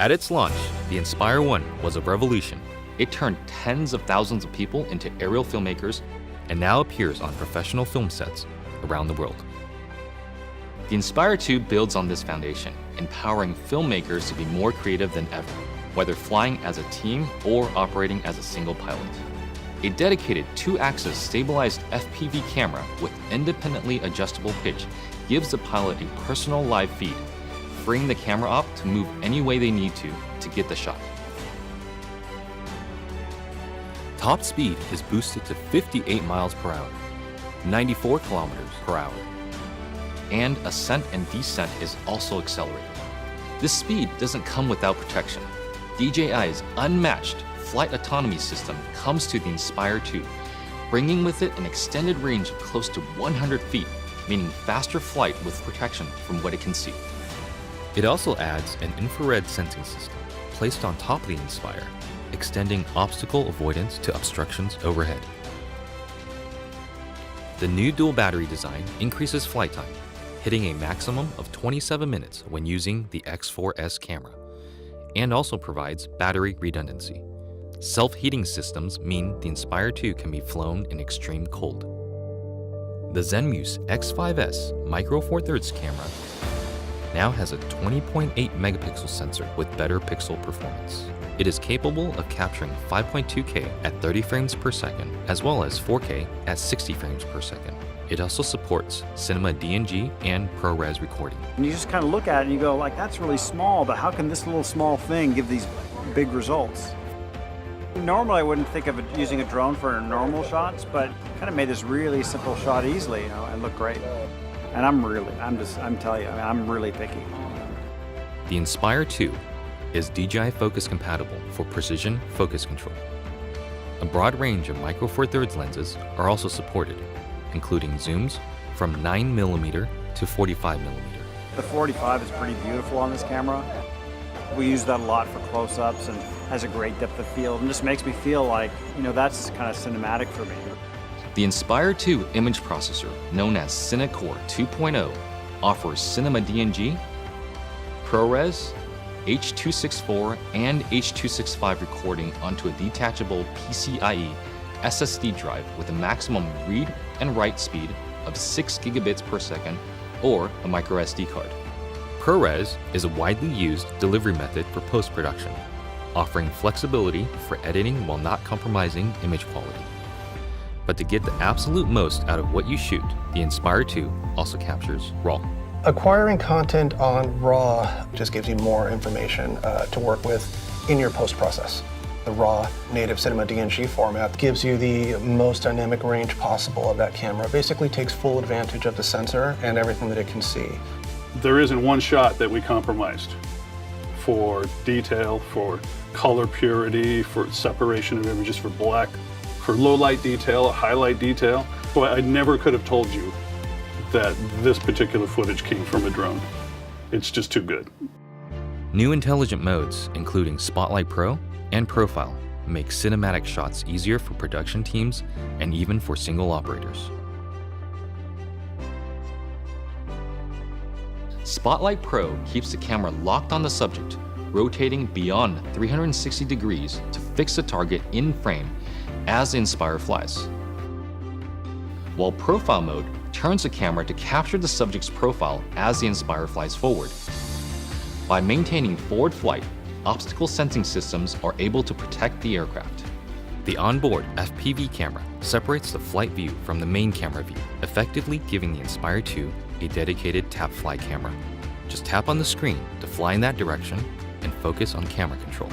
At its launch, the Inspire 1 was a revolution. It turned tens of thousands of people into aerial filmmakers and now appears on professional film sets around the world. The Inspire 2 builds on this foundation, empowering filmmakers to be more creative than ever, whether flying as a team or operating as a single pilot. A dedicated 2-axis stabilized FPV camera with independently adjustable pitch gives the pilot a personal live feed, freeing the camera op to move any way they need to get the shot. Top speed is boosted to 58 miles per hour, 94 kilometers per hour, and ascent and descent is also accelerated. This speed doesn't come without protection. DJI's unmatched flight autonomy system comes to the Inspire 2, bringing with it an extended range of close to 100 feet, meaning faster flight with protection from what it can see. It also adds an infrared sensing system placed on top of the Inspire, extending obstacle avoidance to obstructions overhead. The new dual battery design increases flight time, hitting a maximum of 27 minutes when using the X4S camera, and also provides battery redundancy. Self-heating systems mean the Inspire 2 can be flown in extreme cold. The Zenmuse X5S Micro Four Thirds camera now has a 20.8 megapixel sensor with better pixel performance. It is capable of capturing 5.2K at 30 frames per second, as well as 4K at 60 frames per second. It also supports cinematography and ProRes recording. And you just kind of look at it and you go, like, that's really small, but how can this little small thing give these big results? Normally I wouldn't think of using a drone for normal shots, but kind of made this really simple shot easily, and look great. And I'm telling you, I'm really picky. The Inspire 2 is DJI focus compatible for precision focus control. A broad range of Micro Four Thirds lenses are also supported, including zooms from 9mm to 45mm. The 45 is pretty beautiful on this camera. We use that a lot for close-ups and has a great depth of field and just makes me feel like, that's kind of cinematic for me. The Inspire 2 image processor, known as CineCore 2.0, offers cinematography, ProRes, H.264 and H.265 recording onto a detachable PCIe SSD drive with a maximum read and write speed of 6 gigabits per second or a micro SD card. ProRes is a widely used delivery method for post-production, offering flexibility for editing while not compromising image quality. But to get the absolute most out of what you shoot, the Inspire 2 also captures RAW. Acquiring content on RAW just gives you more information to work with in your post-process. The RAW native cinematography format gives you the most dynamic range possible of that camera. It basically takes full advantage of the sensor and everything that it can see. There isn't one shot that we compromised for detail, for color purity, for separation of images, for black, for low light detail, highlight detail. So I never could have told you that this particular footage came from a drone. It's just too good. New intelligent modes, including Spotlight Pro and Profile, make cinematic shots easier for production teams and even for single operators. Spotlight Pro keeps the camera locked on the subject, rotating beyond 360 degrees to fix the target in frame as the Inspire flies. While Profile mode turns the camera to capture the subject's profile as the Inspire flies forward. By maintaining forward flight, obstacle sensing systems are able to protect the aircraft. The onboard FPV camera separates the flight view from the main camera view, effectively giving the Inspire 2 a dedicated tap fly camera. Just tap on the screen to fly in that direction and focus on camera control.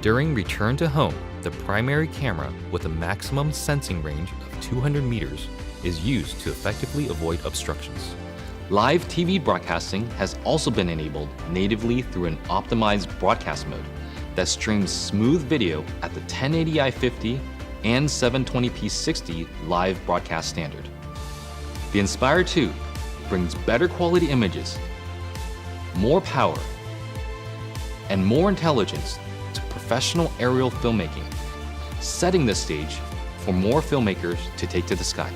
During return to home, the primary camera with a maximum sensing range of 200 meters is used to effectively avoid obstructions. Live TV broadcasting has also been enabled natively through an optimized broadcast mode that streams smooth video at the 1080i50 and 720p 60 live broadcast standard. The Inspire 2 brings better quality images, more power, and more intelligence to professional aerial filmmaking, setting the stage for more filmmakers to take to the sky.